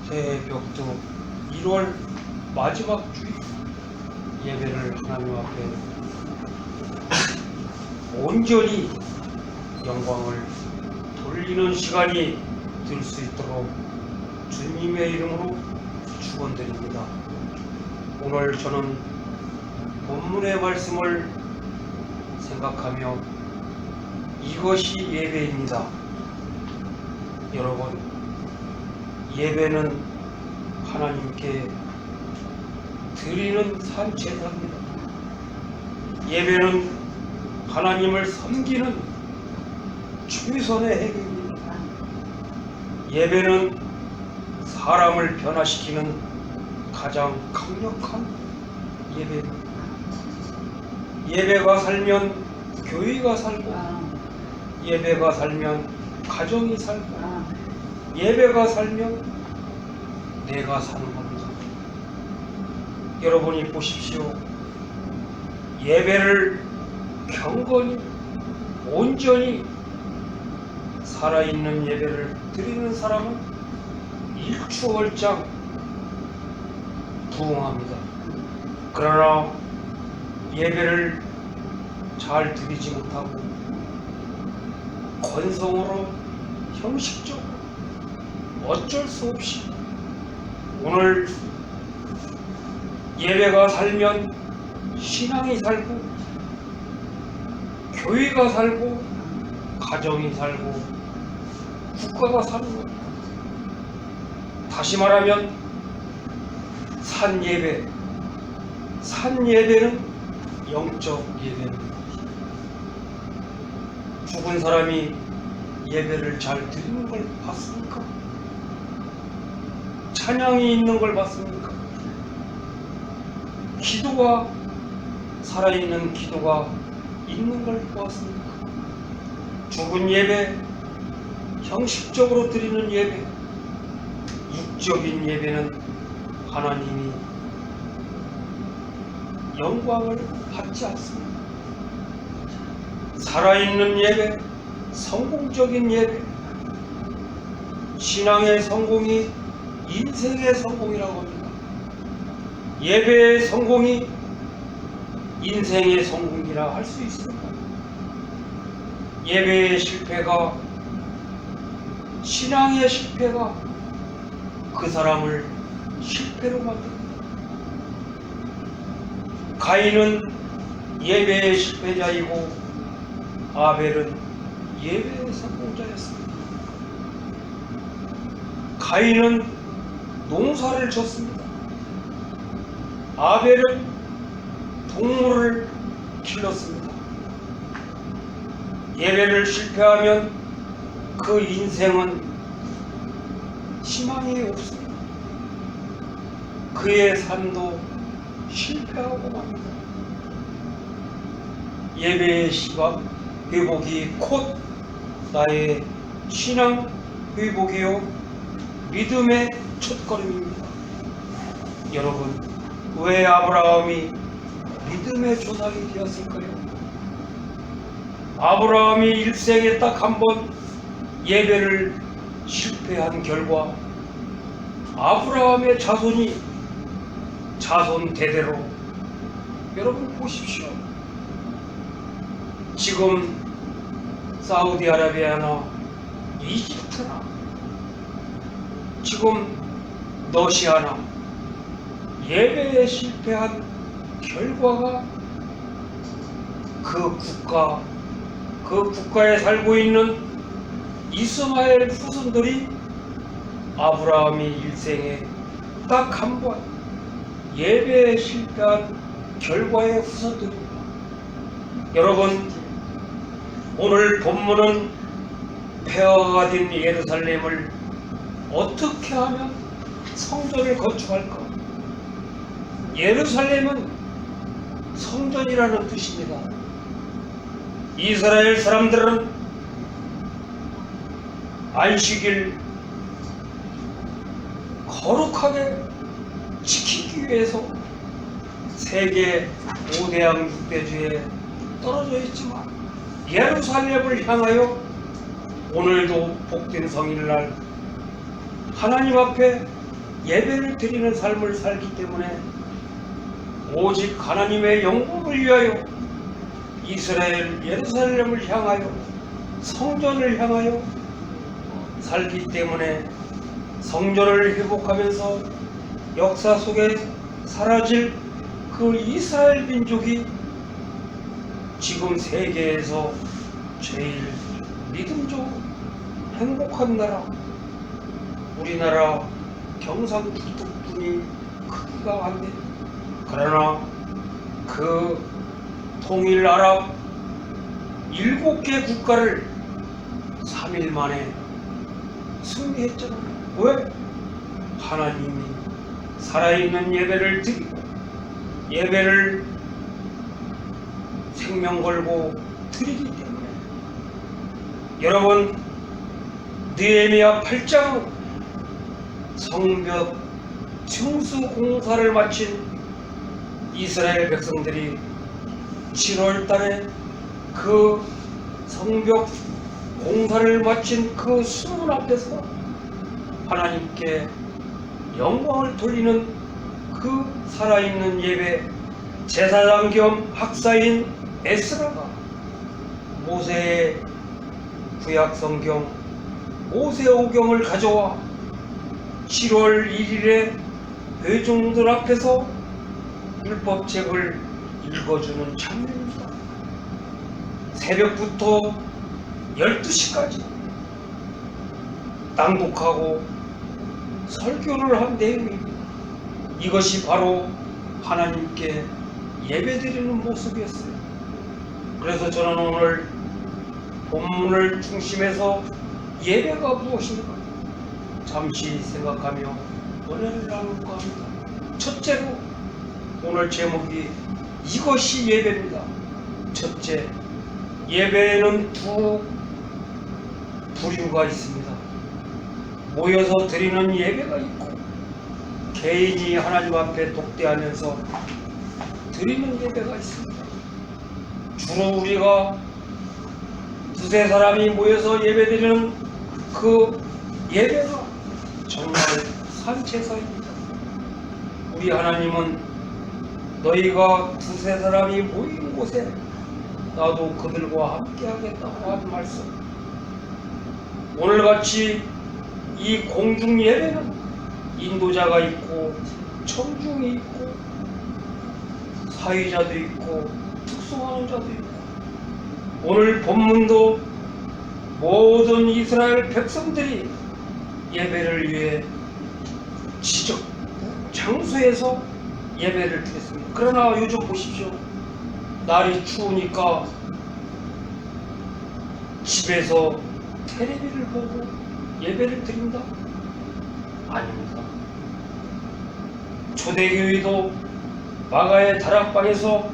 새벽도 1월 마지막 주일 예배를 하나님 앞에 온전히 영광을 돌리는 시간이 될 수 있도록 주님의 이름으로 축원드립니다. 오늘 저는 본문의 말씀을 생각하며 이것이 예배입니다. 여러분, 예배는 하나님께 드리는 산제사입니다. 예배는 하나님을 섬기는 최선의 행위입니다. 예배는 사람을 변화시키는 가장 강력한 예배입니다. 예배가 살면 교회가 살고, 예배가 살면 가정이 살고, 예배가 살면 내가 사는 겁니다. 여러분이 보십시오. 예배를 경건히 온전히 살아있는 예배를 드리는 사람은 일추월장 부흥합니다. 그러나 예배를 잘 드리지 못하고 건성으로 형식적으로 어쩔 수 없이 오늘 예배가 살면 신앙이 살고 교회가 살고 가정이 살고 국가가 사는 겁니다. 다시 말하면 산예배는 영적 예배입니다. 죽은 사람이 예배를 잘 드리는 걸 봤습니까? 찬양이 있는 걸 봤습니까? 기도가 살아있는 기도가 있는 걸 보았습니까? 죽은 예배, 형식적으로 드리는 예배, 육적인 예배는 하나님이 영광을 받지 않습니다. 살아있는 예배, 성공적인 예배, 신앙의 성공이 인생의 성공이라고 합니다. 예배의 성공이 인생의 성공이라 할 수 있습니다. 예배의 실패가, 신앙의 실패가 그 사람을 실패로 만듭니다. 가인은 예배의 실패자이고 아벨은 예배의 성공자였습니다. 가인은 농사를 졌습니다. 아벨은 동물을 길렀습니다. 예배를 실패하면 그 인생은 희망이 없습니다. 그의 삶도 실패하고 맙니다. 예배의 회복이 곧 나의 신앙 회복이요 믿음의 첫걸음입니다. 여러분, 왜 아브라함이 믿음의 조상이 되었을까요? 아브라함이 일생에 딱 한 번 예배를 실패한 결과 아브라함의 자손 대대로, 여러분 보십시오. 지금 사우디아라비아나 이집트나 지금 러시아나 예배에 실패한 결과가 그 국가에 살고 있는 이스마엘 후손들이 아브라함이 일생에 딱 한 번 예배에 실패한 결과의 후손들입니다. 여러분, 오늘 본문은 폐허가 된 예루살렘을 어떻게 하면 성전을 건축할까? 예루살렘은 성전이라는 뜻입니다. 이스라엘 사람들은 안식일 거룩하게 지키기 위해서 세계 5대양 6대주에 떨어져 있지만 예루살렘을 향하여 오늘도 복된 성일날 하나님 앞에 예배를 드리는 삶을 살기 때문에 오직 하나님의 영광을 위하여 이스라엘 예루살렘을 향하여 성전을 향하여 살기 때문에 성전을 회복하면서 역사 속에 사라질 그 이스라엘 민족이 지금 세계에서 제일 믿음적으로 행복한 나라, 우리나라 경상북도뿐이 크기가 안 돼. 그러나 그 통일 아랍 7개 국가를 3일 만에 승리했잖아요. 왜? 하나님이 살아있는 예배를 드리고 예배를 생명 걸고 드리기 때문에. 여러분, 느헤미야 8장 성벽 증수 공사를 마친 이스라엘 백성들이 7월 달에 그 성벽 공사를 마친 그 수문 앞에서 하나님께 영광을 돌리는 그 살아있는 예배, 제사장 겸 학사인 에스라가 모세의 구약성경 모세오경을 가져와 7월 1일에 회중들 앞에서 율법책을 읽어주는 장면입니다. 새벽부터 12시까지 낭독하고 설교를 한 내용입니다. 이것이 바로 하나님께 예배드리는 모습이었어요. 그래서 저는 오늘 본문을 중심해서 예배가 무엇인가 잠시 생각하며 은혜를 나눌까 합니다. 첫째로 오늘 제목이 이것이 예배입니다. 첫째, 예배에는 두 부류가 있습니다. 모여서 드리는 예배가 있고 개인이 하나님 앞에 독대하면서 드리는 예배가 있습니다. 주로 우리가 두세 사람이 모여서 예배드리는 그 예배가 정말 산제사입니다. 우리 하나님은 너희가 두세 사람이 모인 곳에 나도 그들과 함께 하겠다고 하는 말씀. 오늘같이 이 공중 예배는 인도자가 있고 청중이 있고 사위자도 있고 특송하는 자도 있고, 오늘 본문도 모든 이스라엘 백성들이 예배를 위해 지적 장소에서 예배를 드렸습니다. 그러나 요즘 보십시오. 날이 추우니까 집에서 텔레비를 보고 예배를 드린다? 아닙니다. 초대교회도 마가의 다락방에서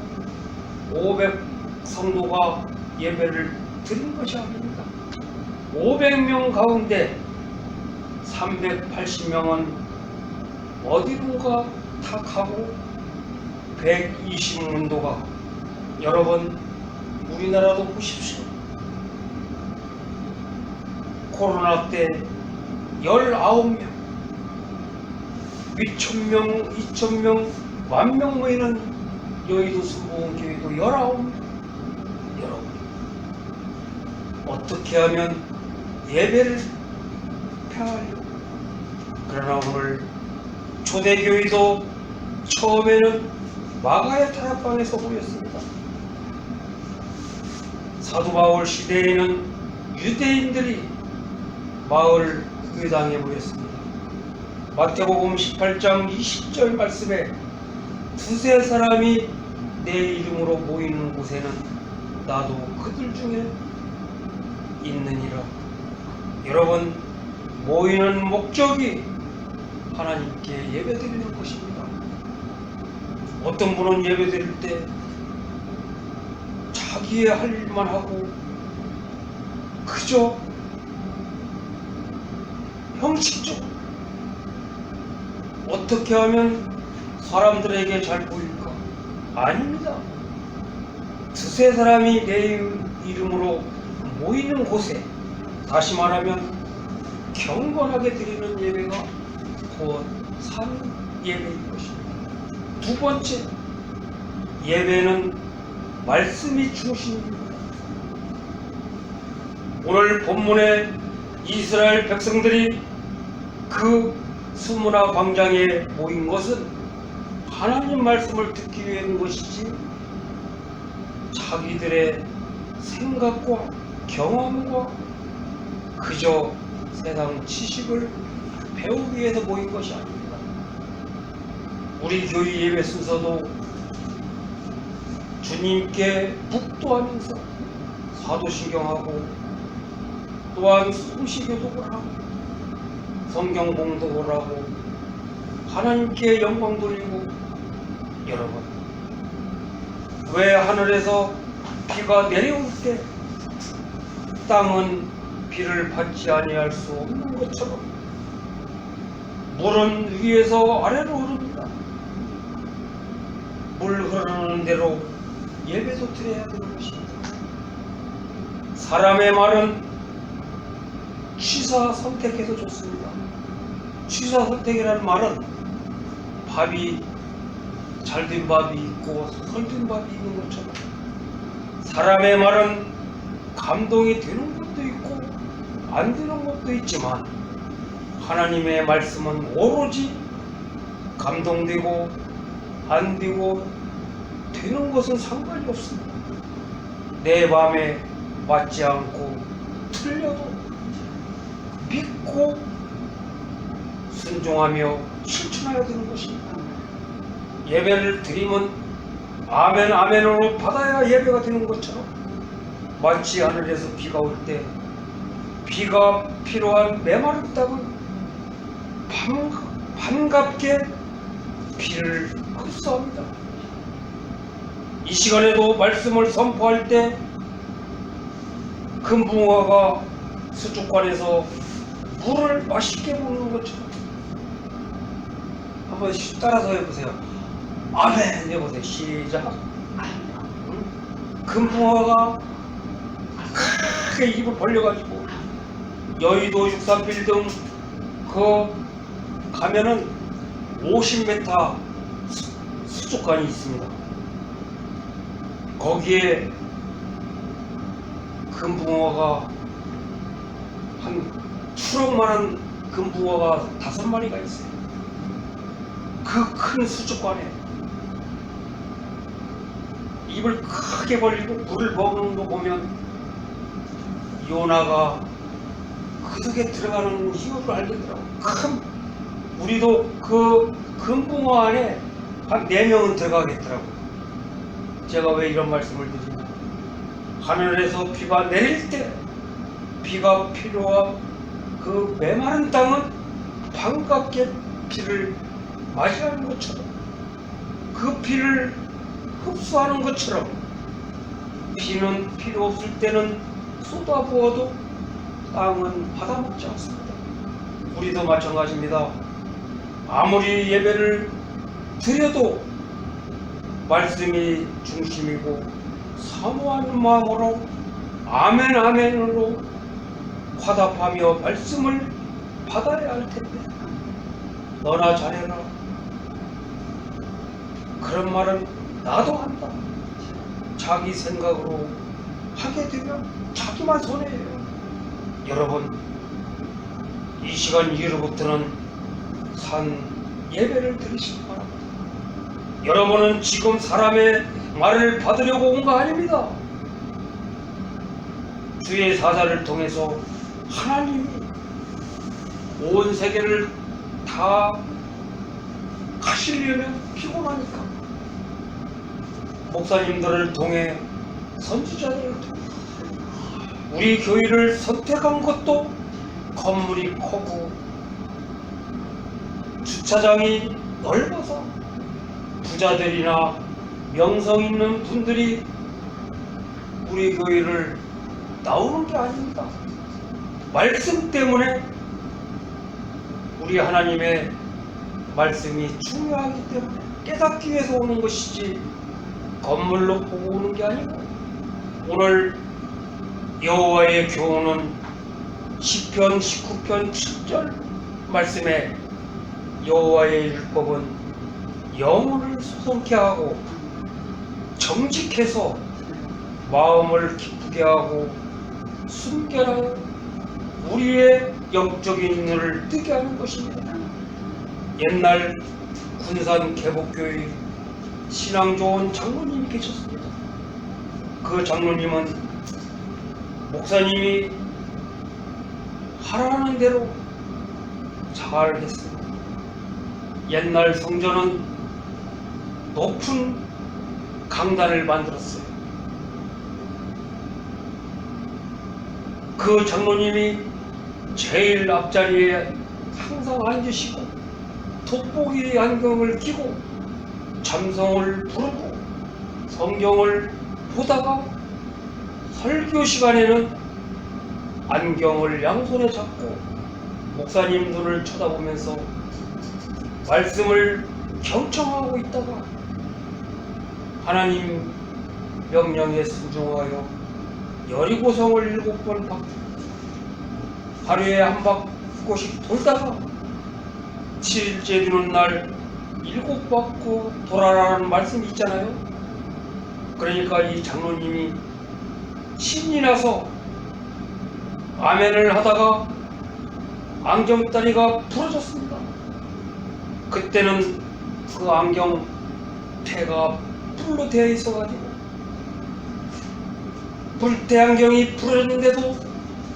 500 성도가 예배를 드린 것이 아닙니다. 500명 가운데 380명은 어디론가 탁하고 120문도가, 여러분 우리나라도 보십시오. 코로나 때 19명, 1,000명, 2,000명, 10,000명 모이는 여의도 순복음교회도 19명. 여러분, 어떻게 하면 예배를 펴하려고. 그러나 오늘 초대교회도 처음에는 마가의 다락방에서 모였습니다. 사도 바울 시대에는 유대인들이 마을 의당에 모였습니다. 마태복음 18장 20절 말씀에 두세 사람이 내 이름으로 모이는 곳에는 나도 그들 중에 있느니라. 여러분, 모이는 목적이 하나님께 예배드리는 것입니다. 어떤 분은 예배드릴 때 자기의 할 일만 하고 그저 형식적으로 어떻게 하면 사람들에게 잘 보일까? 아닙니다. 두세 사람이 내 이름으로 모이는 곳에, 다시 말하면 경건하게 드리는 예배가 곧 산 예배인 것입니다. 두 번째, 예배는 말씀이 중심입니다. 오늘 본문에 이스라엘 백성들이 그 수문화 광장에 모인 것은 하나님 말씀을 듣기 위한 것이지 자기들의 생각과 경험과 그저 세상 지식을 배우기 위해서 모인 것이 아닙니다. 우리 교회 예배 순서도 주님께 묵도하면서 사도신경하고 또한 성시교독을 하고 성경 봉독을 하고 하나님께 영광 돌리고, 여러분, 왜 하늘에서 비가 내려올 때 땅은 비를 받지 아니할 수 없는 것처럼 물은 위에서 아래로 흐릅니다. 물 흐르는 대로 예배도 드려야 되는 것입니다. 사람의 말은 취사 선택해서 좋습니다. 취사 선택이라는 말은 밥이 잘된 밥이 있고 설된 밥이 있는 것처럼 사람의 말은 감동이 되는 것도 있고 안 되는 것도 있지만 하나님의 말씀은 오로지 감동되고 안 되고 되는 것은 상관이 없습니다. 내 마음에 맞지 않고 틀려도 믿고 순종하며 실천해야 되는 것입니다. 예배를 드리면 아멘 아멘으로 받아야 예배가 되는 것처럼 마치 하늘에서 비가 올 때 비가 필요한 메마른 땅은 반갑게 비를 흡수합니다. 이 시간에도 말씀을 선포할 때 금붕어가 수족관에서 물을 맛있게 먹는 것처럼 한번 따라서 해보세요. 아멘 해보세요. 시작. 금붕어가 크게 입을 벌려가지고 여의도 63빌딩 그 가면은 50m 수족관이 있습니다. 거기에 금붕어가 한 추럭만한 금붕어가 5마리가 있어요. 그 큰 수족관에 입을 크게 벌리고 물을 먹는 거 보면 요나가 그 속에 들어가는 이유를 알겠더라고. 우리도 그 금붕어 안에 한 4명은 들어가겠더라고. 제가 왜 이런 말씀을 드리냐, 하늘에서 비가 내릴 때 비가 필요한 그 메마른 땅은 반갑게 비를 맞이하는 것처럼, 그 비를 흡수하는 것처럼 비는 필요 없을 때는 쏟아부어도 땅은 받아먹지 않습니다. 우리도 마찬가지입니다. 아무리 예배를 드려도 말씀이 중심이고 사모하는 마음으로 아멘 아멘으로 화답하며 말씀을 받아야 할 텐데, 너나 잘해라 그런 말은 나도 한다, 자기 생각으로 하게 되면 자기만 손해예요. 여러분, 이 시간 이후로부터는 산 예배를 드리시기 바랍니다. 여러분은 지금 사람의 말을 받으려고 온 거 아닙니다. 주의 사자를 통해서 하나님이 온 세계를 다 가시려면 피곤하니까 목사님들을 통해 선지자들을 통해 우리 교회를 선택한 것도 건물이 크고 주차장이 넓어서 부자들이나 명성 있는 분들이 우리 교회를 나오는 게 아닙니다. 말씀 때문에 우리 하나님의 말씀이 중요하기 때문에 깨닫기 위해서 오는 것이지 건물로 보고 오는 게 아니고 오늘 여호와의 교훈은 시편 19편 7절 말씀에 여호와의 율법은 영혼을 소송케 하고 정직해서 마음을 기쁘게 하고 순결하여 우리의 영적인 눈을 뜨게 하는 것입니다. 옛날 군산 개복교회 신앙 좋은 장로님이 계셨습니다. 그 장로님은 목사님이 하라는 대로 잘 했습니다. 옛날 성전은 높은 강단을 만들었어요. 그 장로님이 제일 앞자리에 항상 앉으시고 돋보기 안경을 끼고 잠성을 부르고 성경을 보다가 설교 시간에는 안경을 양손에 잡고 목사님 눈을 쳐다보면서 말씀을 경청하고 있다가 하나님 명령에 순종하여 여리고성을 7번 받고 하루에 한 바퀴씩 돌다가 7일째 되는 날 7바퀴 돌아라는 말씀이 있잖아요. 그러니까 이 장로님이 신이 나서 아멘을 하다가 안경다리가 부러졌습니다. 그때는 그 안경 폐가 불로 되어 있어가지고 불태 안경이 부러졌는데도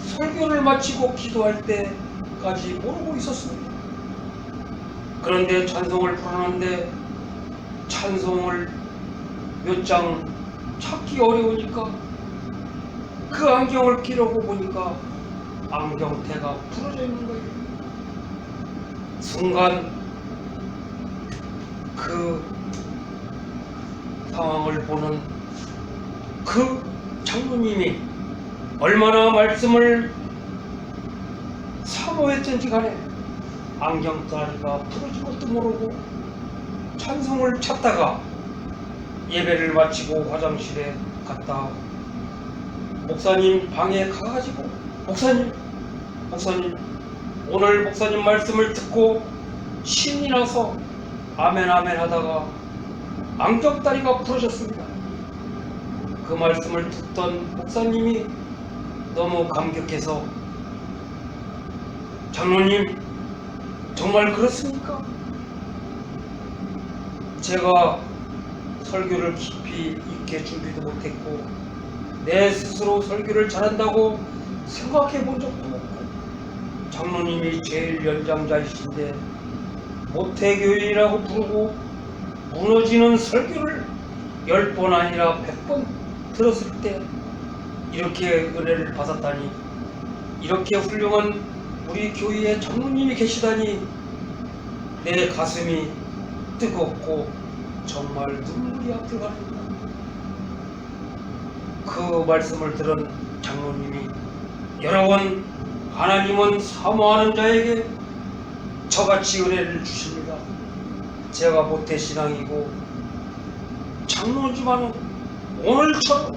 설교를 마치고 기도할 때까지 모르고 있었습니다. 그런데 찬송을 부르는데 찬송을 몇 장 찾기 어려우니까 그 안경을 끼려고 보니까 안경테가 부러져 있는 거예요. 순간 그 상황을 보는 그 장로님이 얼마나 말씀을 사모했던지 간에 안경다리가 부러진 것도 모르고 찬송을 찾다가 예배를 마치고 화장실에 갔다 목사님 방에 가가지고 목사님 오늘 목사님 말씀을 듣고 신이 나서 아멘 하다가 안경다리가 부러졌습니다. 그 말씀을 듣던 목사님이 너무 감격해서 장로님 정말 그렇습니까? 제가 설교를 깊이 있게 준비도 못했고 내 스스로 설교를 잘한다고 생각해 본 적도 없고 장로님이 제일 연장자이신데 모태교인이라고 부르고 무너지는 설교를 10번 아니라 100번 들었을 때 이렇게 은혜를 받았다니 이렇게 훌륭한 우리 교회에 장로님이 계시다니 내 가슴이 뜨겁고 정말 눈물이 앞들어갑니다. 그 말씀을 들은 장로님이 여러분 하나님은 사모하는 자에게 저같이 은혜를 주십니다. 제가 모태신앙이고 장로지만 오늘처럼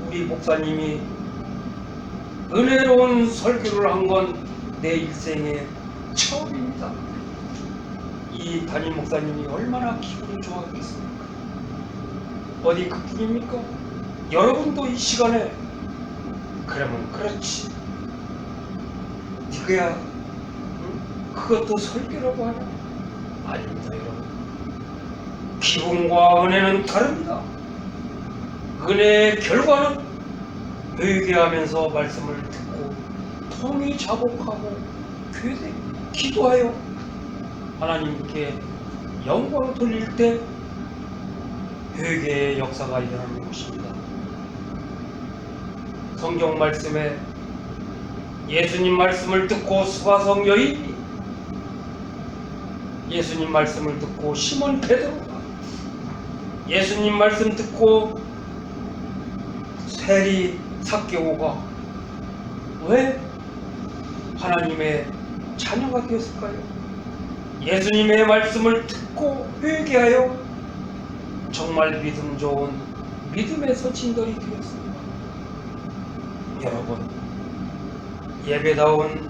우리 목사님이 은혜로운 설교를 한 건 내 일생에 처음입니다. 이 담임 목사님이 얼마나 기분이 좋았겠습니까? 어디 그뿐입니까? 여러분도 이 시간에 그러면 그렇지 니그야 응? 그것도 설교라고 하냐? 아닙니다 여러분. 기분과 은혜는 다릅니다. 은혜의 결과는 회개하면서 말씀을 듣고 통이 자복하고 기도하여 하나님께 영광을 돌릴 때 회개의 역사가 일어나는 것입니다. 성경 말씀에 예수님 말씀을 듣고 수가성 여인이, 예수님 말씀을 듣고 시몬 베드로가, 예수님 말씀 듣고 세리 삭개오가 왜 하나님의 자녀가 되었을까요? 예수님의 말씀을 듣고 회개하여 정말 믿음 좋은 믿음의 서신들이 되었습니다. 여러분, 예배다운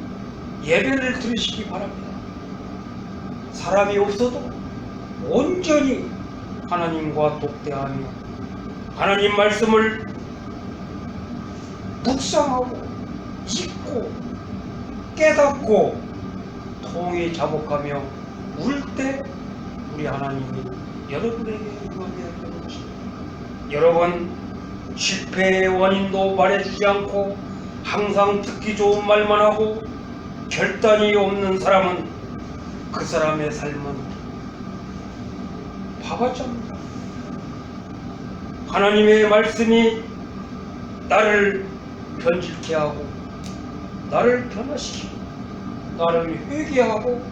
예배를 드리시기 바랍니다. 사람이 없어도 온전히 하나님과 독대하며 하나님 말씀을 묵상하고 읽고 깨닫고 통히 자복하며 울 때 우리 하나님이 여러분에게 임하게 하는 것입니다. 여러분, 실패의 원인도 말해주지 않고 항상 듣기 좋은 말만 하고 결단이 없는 사람은 그 사람의 삶은 바보입니다. 하나님의 말씀이 나를 변질케 하고 나를 변화시키고 나를 회개하고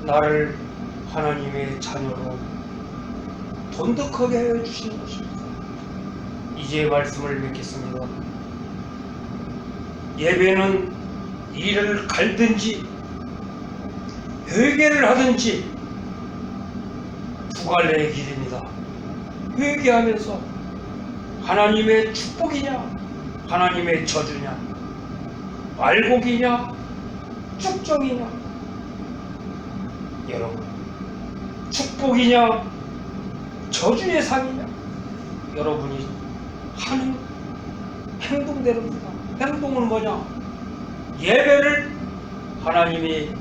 나를 하나님의 자녀로 돈독하게 하여 주시는 것입니다. 이제 말씀을 맺겠습니다. 예배는 이를 갈든지 회개를 하든지 두 갈래의 길입니다. 회개하면서 하나님의 축복이냐 하나님의 저주냐, 알곡이냐 쭉정이냐. 여러분, 축복이냐 저주의 상이냐, 여러분이 하는 행동대로입니다. 행동은 뭐냐? 예배를 하나님이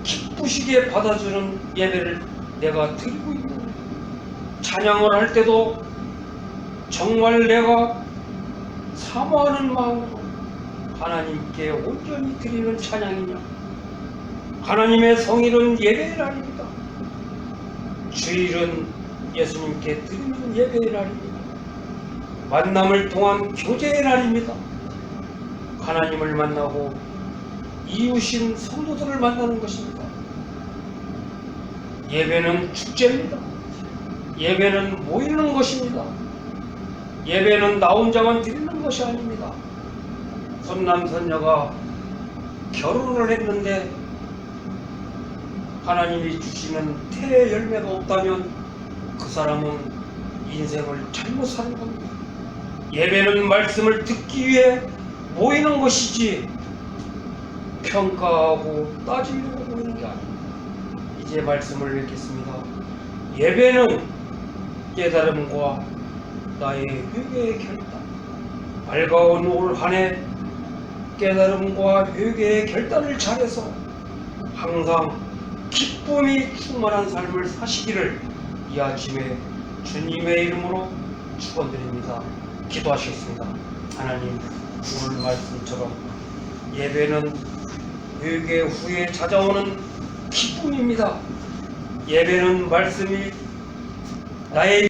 기쁘시게 받아주는 예배를 내가 드리고 있는, 찬양을 할 때도 정말 내가 사모하는 마음으로 하나님께 온전히 드리는 찬양이냐, 하나님의 성일은 예배의 날입니다. 주일은 예수님께 드리는 예배의 날입니다. 만남을 통한 교제의 날입니다. 하나님을 만나고 이웃인 성도들을 만나는 것입니다. 예배는 축제입니다. 예배는 모이는 것입니다. 예배는 나 혼자만 드리는 것이 아닙니다. 선남 선녀가 결혼을 했는데 하나님이 주시는 태의 열매가 없다면 그 사람은 인생을 잘못 사는 겁니다. 예배는 말씀을 듣기 위해 모이는 것이지 평가하고 따지려고 모이는 게 아닙니다. 이제 말씀을 맺겠습니다. 예배는 깨달음과 나의 회개의 결단, 밝아온 올 한 해 깨달음과 회개의 결단을 잘해서 항상 기쁨이 충만한 삶을 사시기를 이 아침에 주님의 이름으로 축원드립니다. 기도하시겠습니다. 하나님, 오늘 말씀처럼 예배는 회개 후에 찾아오는 기쁨입니다. 예배는 말씀이 나의